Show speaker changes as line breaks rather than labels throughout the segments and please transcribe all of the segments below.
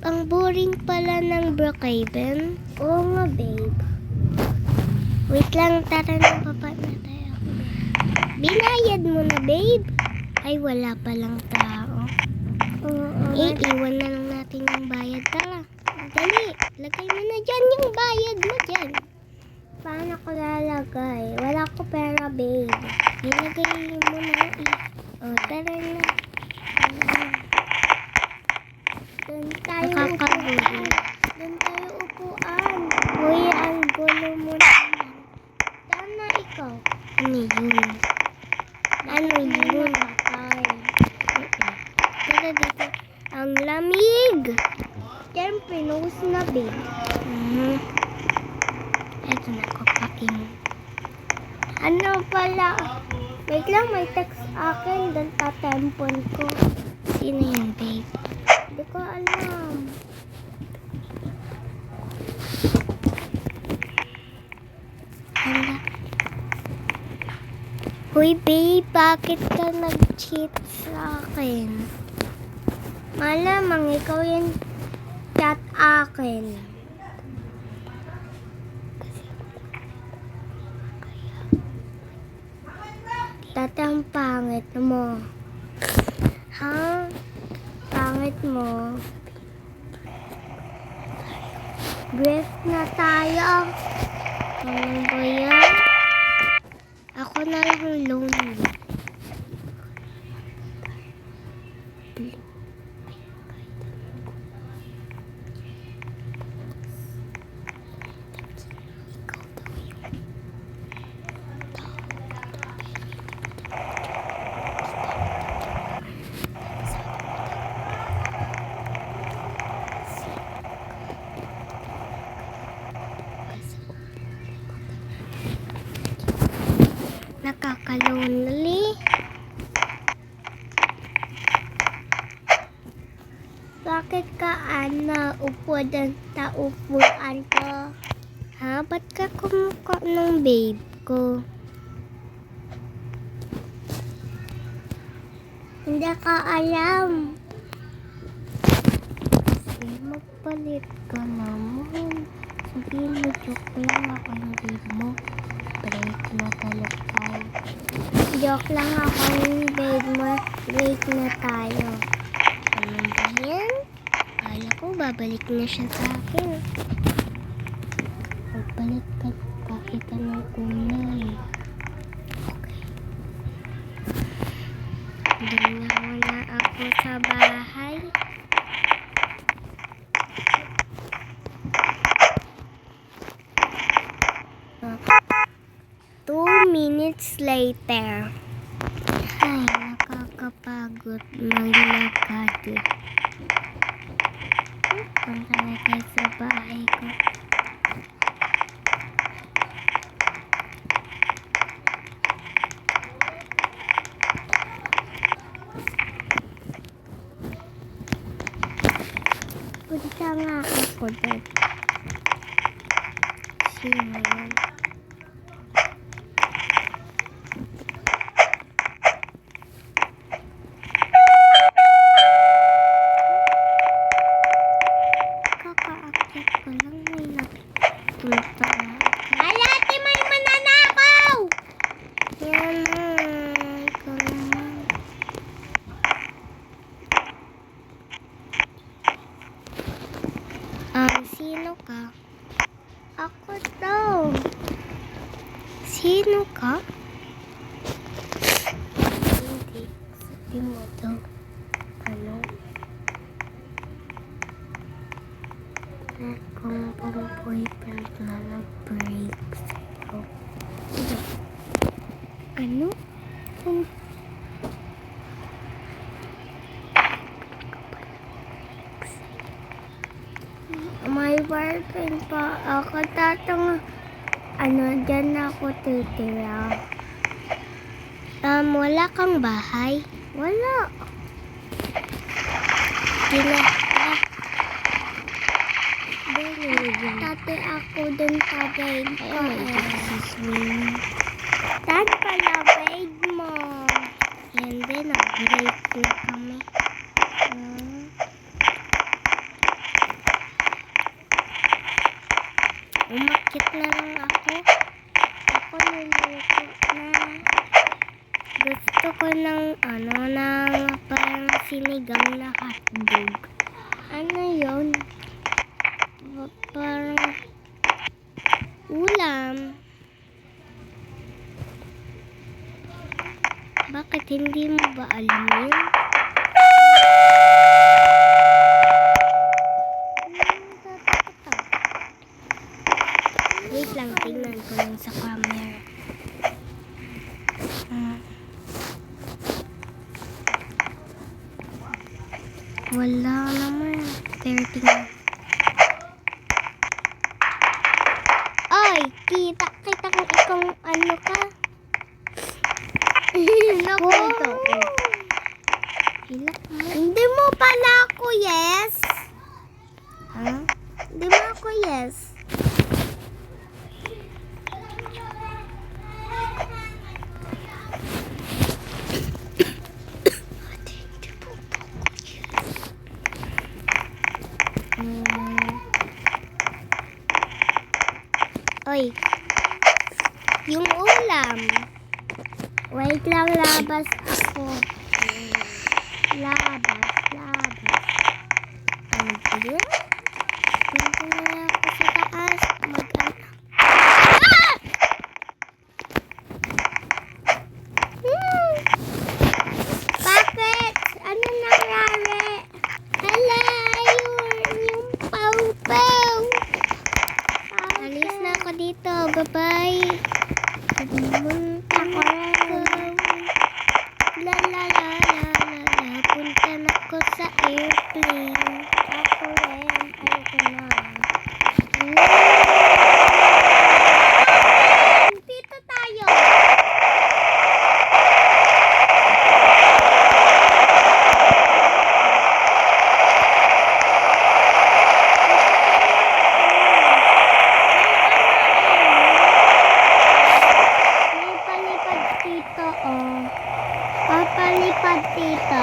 ang boring pala ng Brookhaven. Oo nga, babe. Wait lang, tara na, papa na tayo. Binayad mo na, babe? Ay, wala palang tao. Iiwan na lang natin yung bayad. Tara, dali. Lagay mo na dyan yung bayad mo dyan. Paano ko lalagay? Wala ko pera, babe. Ilagay mo na. Tara na. Doon tayo upuan. Doon tayo upuan. Uy, ang gulo mo naman. Saan na ikaw? Ano yun? Ano yun? Tara dito. Ang lamig! Siyempre, nose na, babe. Eto na, kukain. Ano pala? Wait lang, may text akin. Doon tatempon ko. Sino yan, babe? Hindi ko alam. Hala. Hoy, babe, bakit ka nag-cheat sa akin? Malamang ikaw yung chat akin. Dati ang pangit mo. Ha? Pangit mo. Brief na tayo. Ano ba yan? Ako na lang lonely. Nakakalonely. Bakit ka, Ana, upo din sa upuan ko? Ha? Ba't ka kumuka ng babe ko? Hindi ka alam. Kasi magpalit ka naman. Sabihin mo, joke lang ako yung babe mo. Break na talaga tayo. Joke lang ako yung babe mo. Break na tayo. Ano ba yan? Akala ko babalik na siya sa akin. Magbalik ka kahit anong kulay. Okay. Doon na muna ako sa bahay. Two minutes later. Ay, nakakapagod maglakad. Punta na tayo sa bahay ko. Punta nga ako doon. Sino yun? Kaka-akit ko lang, may nagpunta na. Ala, ate, may mananakaw! Yan na, ikaw naman. Sino ka? Ako daw. Sino ka? Hindi. Sabi mo daw. Ano? Kung boyfriend na nag-break sa'yo. Ano? May boyfriend pa ako. Tatang dyan ako titira. Wala kang bahay? Wala. Dati ako dun sa bed ko. Saan pala bed mo? Yan din, nag-break na kami. Umakit na lang ako. Ako niluluto na. Gusto ko ng parang sinigang na hotdog. Ano yun? Parang ulam. Bakit hindi mo ba alam yun? Wait lang, tingnan ko lang sa camera. Wala naman. Pero tingnan. Ay, kita ko ikong ano ka. Naku. Hindi mo pala ako yes. Ha? Hindi mo ako yes. Oy. Yung ulam. Wait lang, labas ako. Labas. Ano ba yun? Punta na lang ako sa taas. Bakit? Ano nangyari? Hala, yung pau-pau. Alis na ako dito. Bye-bye. Pumunta ko. Punta na ako sa airplane. Ako rin. Ayoko na. Dito tayo. May palipad dito, oh. Papalipad dito.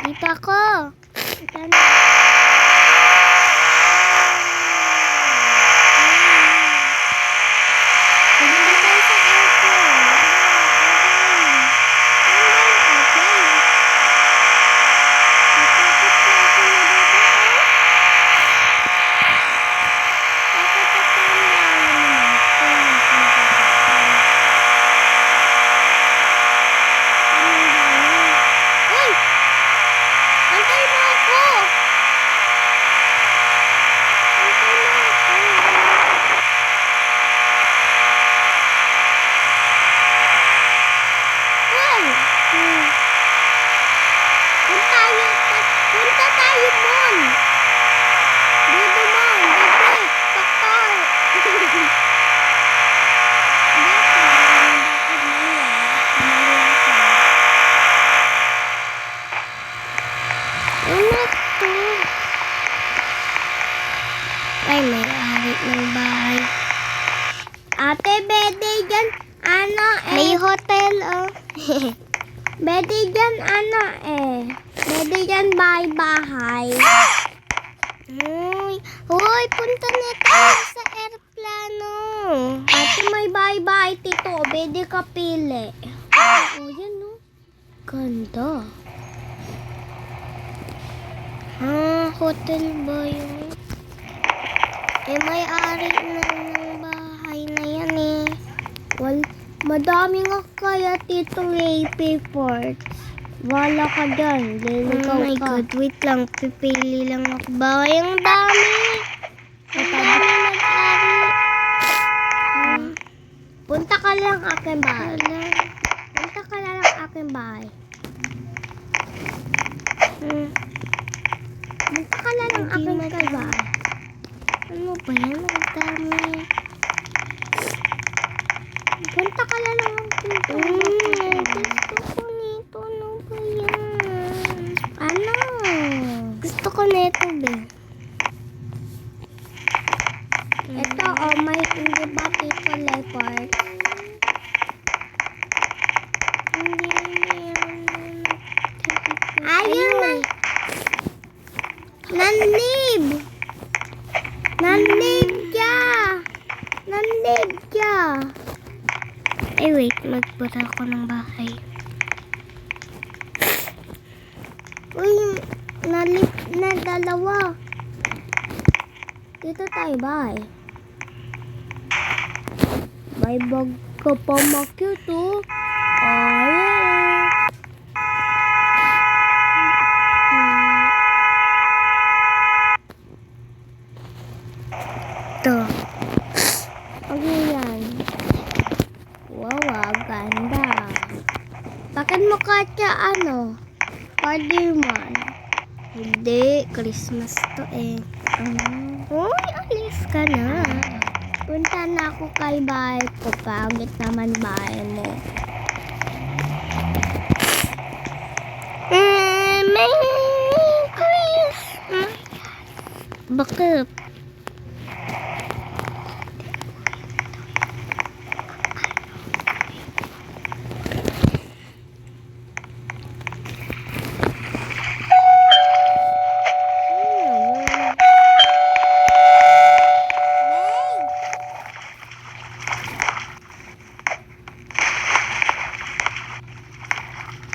Dito ako. Ito na. Punta tayo doon. Dito mo. Doktor. Ano to? Ay, may ari ng bahay. Ate, bede dyan. Ano eh? May hotel, oh. Bede dyan, ano eh. Bede dyan, bahay-bahay. Hoy, punta na tayo sa aeroplano. Ate, may bahay-bahay, tito. Bede ka pili. Oh, yan, no? Ganda. Hotel ba yun? May-ari na ng bahay na yan eh. Well, madami nga kaya tito Ports. Wala ka dyan. Oh my God, wait lang. Pipili lang ako. Bahay ang dami. Madami nag-ari. Punta ka lang aking bahay. Punta ka lang aking bahay. Punta ka lang aking bahay. Ano ba yan? Ang dami. Punta ka lang aking bahay. Gusto ko nito. Ano ba yan? Ano? Gusto ko nito, be. Ayun na. Nanlib! Nanlib ka! Nanlib ka! Ay, wait. Magpunta ako ng bahay. Uy, nalip na dalawa. Dito tayo, bye. Bye, bag ka pa ma-cute, oh. Ay. Ito. Ano yan? Wow, ganda. Bakit mo katya ano? Spider-Man. Hindi, Christmas to eh. Uy, alis ka na. Punta na ako kay bahay ko. Pagit naman bahay mo. Merry Christmas. Bakit?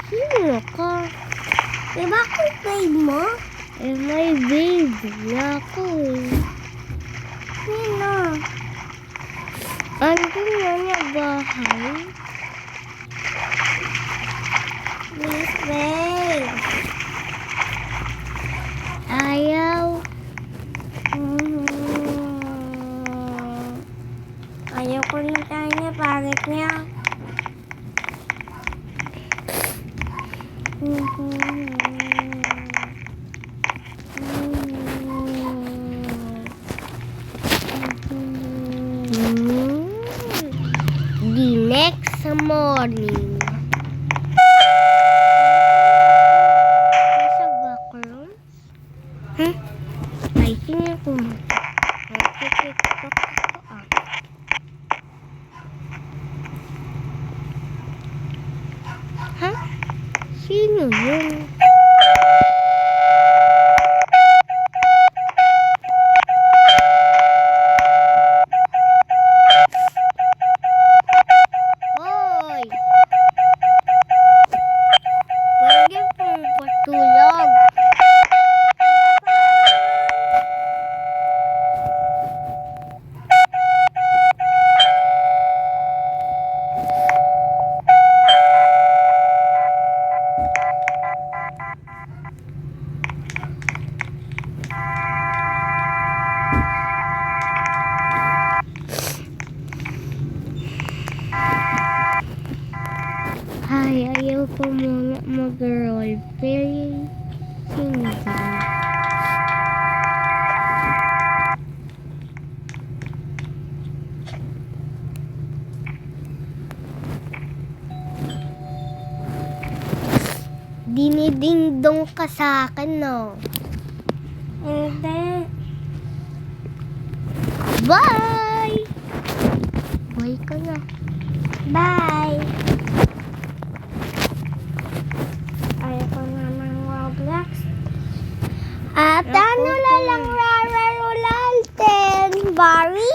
Sino ka? Eh, bakit babe mo? Eh, may babe na ako eh. Sino? Andun na niya bahay. Please, babe. Ayaw. Ayaw ko rin tayo niya. Pangit niya. The next morning. Nasa background? Huh? I think ako mag-tiktok ako. Huh? Sino yun? Hoy! Pwede pong patulog. Ay, ayaw ko muna mag-roleplay. Single. Dinidingdong ka sa akin, no? Hindi. Bye! Bye ka na. Bye! Ayaw ko na ng Roblox. At ano lang rararo natin, Barry?